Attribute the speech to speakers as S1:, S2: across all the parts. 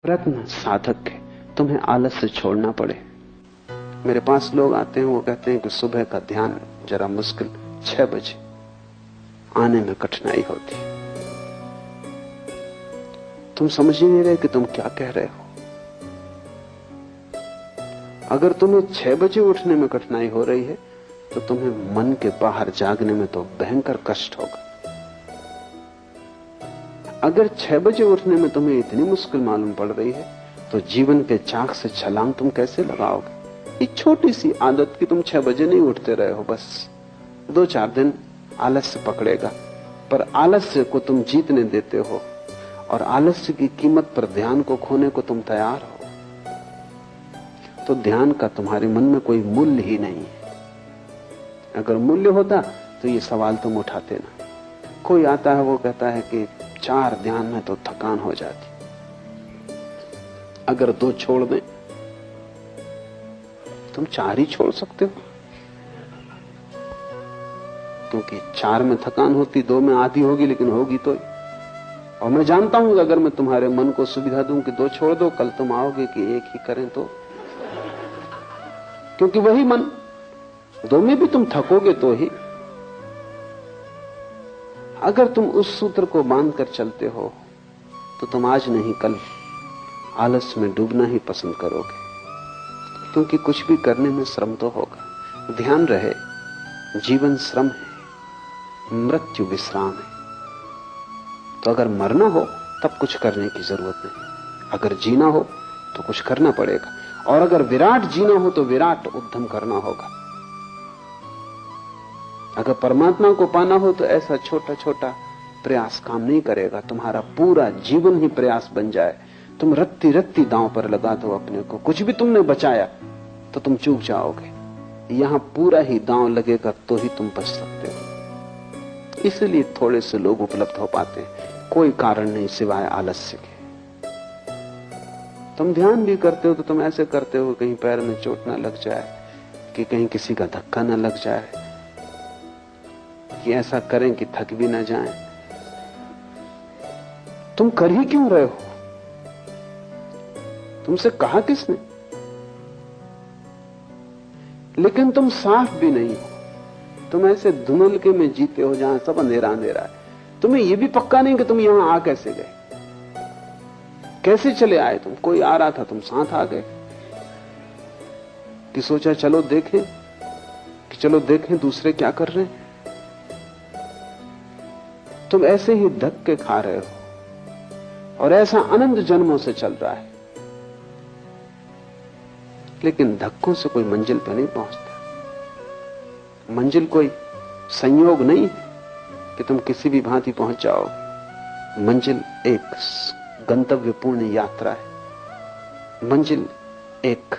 S1: प्रयत्न साधक है, तुम्हें आलस से छोड़ना पड़े। मेरे पास लोग आते हैं, वो कहते हैं कि सुबह का ध्यान जरा मुश्किल, 6 बजे आने में कठिनाई होती। तुम समझ ही नहीं रहे कि तुम क्या कह रहे हो। अगर तुम्हें 6 बजे उठने में कठिनाई हो रही है तो तुम्हें मन के बाहर जागने में तो भयंकर कष्ट होगा। अगर 6 बजे उठने में तुम्हें इतनी मुश्किल मालूम पड़ रही है तो जीवन के चाक से छलांग तुम कैसे लगाओगे। एक छोटी सी आदत कि तुम 6 बजे नहीं उठते रहे हो, बस 2-4 दिन आलस्य पकड़ेगा, पर आलस्य को तुम जीतने देते हो और आलस्य की कीमत पर ध्यान को खोने को तुम तैयार हो, तो ध्यान का तुम्हारे मन में कोई मूल्य ही नहीं है। अगर मूल्य होता तो ये सवाल तुम उठाते ना। कोई आता है, वो कहता है कि 4 ध्यान में तो थकान हो जाती, अगर 2 छोड़ दें। तुम 4 ही छोड़ सकते हो, क्योंकि 4 में थकान होती, 2 में आधी होगी, लेकिन होगी तो। और मैं जानता हूं कि अगर मैं तुम्हारे मन को सुविधा दूं कि 2 छोड़ दो, कल तुम आओगे कि 1 ही करें, तो क्योंकि वही मन, 2 में भी तुम थकोगे तो ही। अगर तुम उस सूत्र को बांध कर चलते हो तो तुम आज नहीं कल आलस में डूबना ही पसंद करोगे, क्योंकि कुछ भी करने में श्रम तो होगा। ध्यान रहे, जीवन श्रम है, मृत्यु विश्राम है। तो अगर मरना हो तब कुछ करने की जरूरत नहीं, अगर जीना हो तो कुछ करना पड़ेगा। और अगर विराट जीना हो तो विराट उद्यम करना होगा। अगर परमात्मा को पाना हो तो ऐसा छोटा छोटा प्रयास काम नहीं करेगा, तुम्हारा पूरा जीवन ही प्रयास बन जाए। तुम रत्ती रत्ती दांव पर लगा दो अपने को, कुछ भी तुमने बचाया तो तुम चूक जाओगे। यहां पूरा ही दांव लगेगा तो ही तुम बच सकते हो। इसलिए थोड़े से लोग उपलब्ध हो पाते हैं, कोई कारण नहीं सिवाय आलस्य के। तुम ध्यान भी करते हो तो तुम ऐसे करते हो कहीं पैर में चोट ना लग जाए, कि कहीं किसी का धक्का ना लग जाए, कि ऐसा करें कि थक भी ना जाएं। तुम कर ही क्यों रहे हो? तुमसे कहा किसने? लेकिन तुम साफ भी नहीं हो, तुम ऐसे धुंधलके में जीते हो जहां सब अंधेरा अंधेरा है। तुम्हें यह भी पक्का नहीं कि तुम यहां आ कैसे गए, कैसे चले आए। तुम, कोई आ रहा था, तुम साथ आ गए, कि सोचा चलो देखें, कि चलो देखें दूसरे क्या कर रहे हैं। तुम ऐसे ही धक्के खा रहे हो और ऐसा अनंत जन्मों से चल रहा है, लेकिन धक्कों से कोई मंजिल पर नहीं पहुंचता। मंजिल कोई संयोग नहीं है कि तुम किसी भी भांति पहुंच जाओ। मंजिल एक गंतव्यपूर्ण यात्रा है। मंजिल एक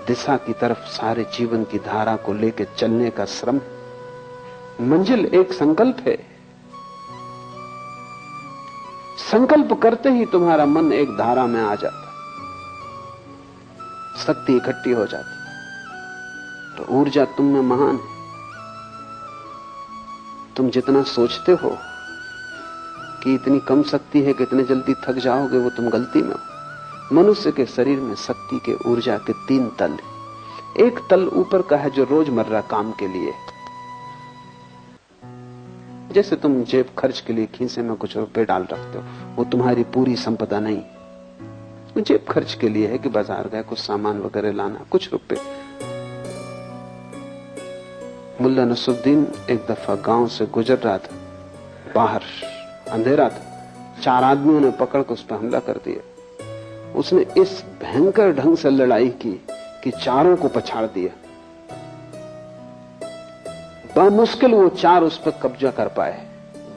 S1: दिशा की तरफ सारे जीवन की धारा को लेकर चलने का श्रम। मंजिल एक संकल्प है। संकल्प करते ही तुम्हारा मन एक धारा में आ जाता, शक्ति इकट्ठी हो जाती, तो ऊर्जा तुम में महान है। तुम जितना सोचते हो कि इतनी कम शक्ति है कि इतने जल्दी थक जाओगे, वो तुम गलती में हो। मनुष्य के शरीर में शक्ति के, ऊर्जा के 3 तल है। एक तल ऊपर का है जो रोजमर्रा काम के लिए, जैसे तुम जेब खर्च के लिए खीसे में कुछ रुपए डाल रखते हो, वो तुम्हारी पूरी संपदा नहीं। वो जेब खर्च के लिए है कि बाजार गए कुछ सामान वगैरह लाना, कुछ रुपए। मुल्ला नसरुद्दीन एक दफा गांव से गुजर रहा था, बाहर अंधेरा था, 4 आदमियों ने पकड़ कर उस पर हमला कर दिया। उसने इस भयंकर ढंग से लड़ाई की कि चारों को पछाड़ दिया। बामुश्किल वो 4 उस पर कब्जा कर पाए,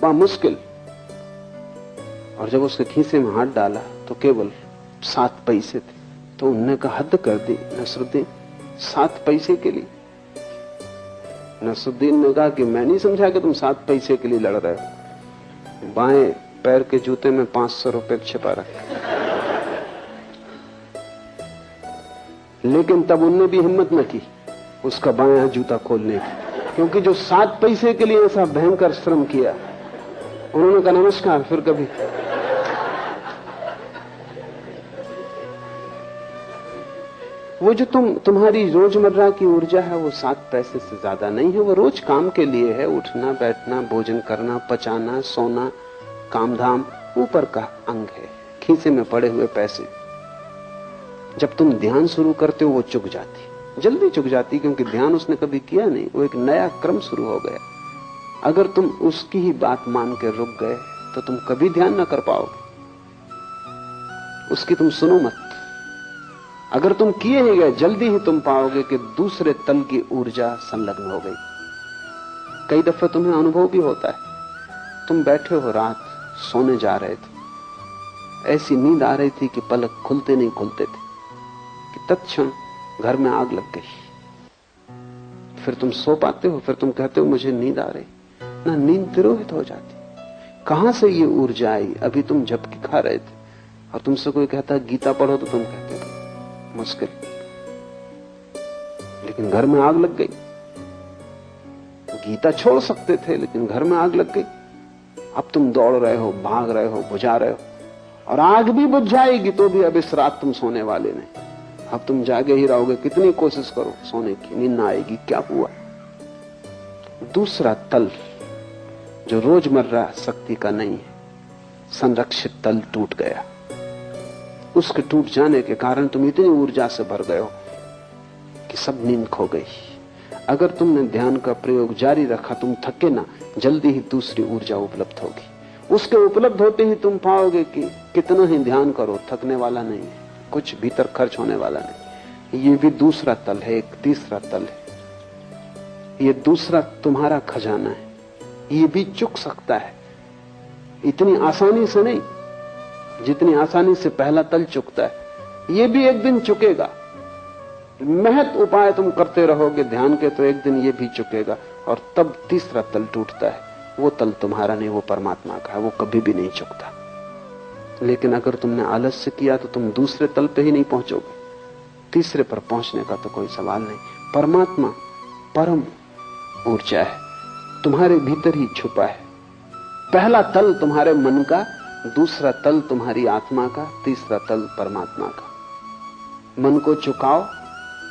S1: बामुश्किल। और जब उसके खीसे में हाथ डाला तो केवल 7 पैसे थे। तो उनने कहा हद कर दी नसरुद्दीन, 7 पैसे के लिए। नसरुद्दीन ने कहा कि मैं नहीं समझा कि तुम 7 पैसे के लिए लड़ रहे हो। बाएं पैर के जूते में 500 रुपए छिपा रखे। लेकिन तब उनने भी हिम्मत न की उसका बायां जूता खोलने की, क्योंकि जो 7 पैसे के लिए ऐसा भयंकर श्रम किया, उन्होंने कहा नमस्कार, फिर कभी। वो जो तुम्हारी रोजमर्रा की ऊर्जा है वो 7 पैसे से ज्यादा नहीं है। वो रोज काम के लिए है, उठना बैठना, भोजन करना, पचाना, सोना, कामधाम, ऊपर का अंग है, खीसे में पड़े हुए पैसे। जब तुम ध्यान शुरू करते हो वो चुक जाती, जल्दी चुक जाती, क्योंकि ध्यान उसने कभी किया नहीं, वो एक नया क्रम शुरू हो गया। अगर तुम उसकी ही बात मान के रुक गए तो तुम कभी ध्यान ना कर पाओगे, उसकी तुम सुनो मत। अगर तुम किए ही गए, जल्दी ही तुम पाओगे कि दूसरे तल की ऊर्जा संलग्न हो गई। कई दफे तुम्हें अनुभव भी होता है, तुम बैठे हो, रात सोने जा रहे थे, ऐसी नींद आ रही थी कि पलक खुलते नहीं खुलते थे कि तत्क्षण घर में आग लग गई। फिर तुम सो पाते हो, फिर तुम कहते हो मुझे नींद आ रही ना, नींद तिरोहित हो जाती। कहां से ये ऊर्जा आई? अभी तुम झपकी खा रहे थे और तुमसे कोई कहता गीता पढ़ो तो तुम कहते हो मुश्किल, लेकिन घर में आग लग गई। गीता छोड़ सकते थे लेकिन घर में आग लग गई। अब तुम दौड़ रहे हो, भाग रहे हो, बुझा रहे हो, और आग भी बुझ जाएगी तो भी अब इस रात तुम सोने वाले नहीं। अब तुम जागे ही रहोगे, कितनी कोशिश करो सोने की, नींद ना आएगी। क्या हुआ? दूसरा तल जो रोजमर्रा शक्ति का नहीं है, संरक्षित तल टूट गया। उसके टूट जाने के कारण तुम इतनी ऊर्जा से भर गए हो कि सब नींद खो गई। अगर तुमने ध्यान का प्रयोग जारी रखा, तुम थके ना, जल्दी ही दूसरी ऊर्जा उपलब्ध होगी। उसके उपलब्ध होते ही तुम पाओगे कि कितना ही ध्यान करो थकने वाला नहीं है, कुछ भीतर खर्च होने वाला नहीं। ये भी दूसरा तल है, एक तीसरा तल है। ये दूसरा तुम्हारा खजाना है, ये भी चुक सकता है, इतनी आसानी से नहीं जितनी आसानी से पहला तल चुकता है। ये भी एक दिन चुकेगा। महत उपाय तुम करते रहोगे ध्यान के तो एक दिन ये भी चुकेगा, और तब तीसरा तल टूटता है। वो तल तुम्हारा नहीं, वो परमात्मा का है, वो कभी भी नहीं चुकता। लेकिन अगर तुमने आलस्य किया तो तुम दूसरे तल पे ही नहीं पहुंचोगे, तीसरे पर पहुंचने का तो कोई सवाल नहीं। परमात्मा परम ऊर्जा है, तुम्हारे भीतर ही छुपा है। पहला तल तुम्हारे मन का, दूसरा तल तुम्हारी आत्मा का, तीसरा तल परमात्मा का। मन को चुकाओ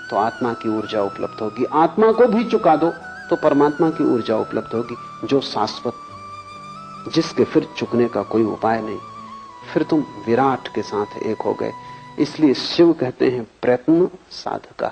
S1: तो आत्मा की ऊर्जा उपलब्ध होगी, आत्मा को भी चुका दो तो परमात्मा की ऊर्जा उपलब्ध होगी, जो शाश्वत, जिसके फिर चुकने का कोई उपाय नहीं। फिर तुम विराट के साथ एक हो गए। इसलिए शिव कहते हैं प्रयत्न साधका।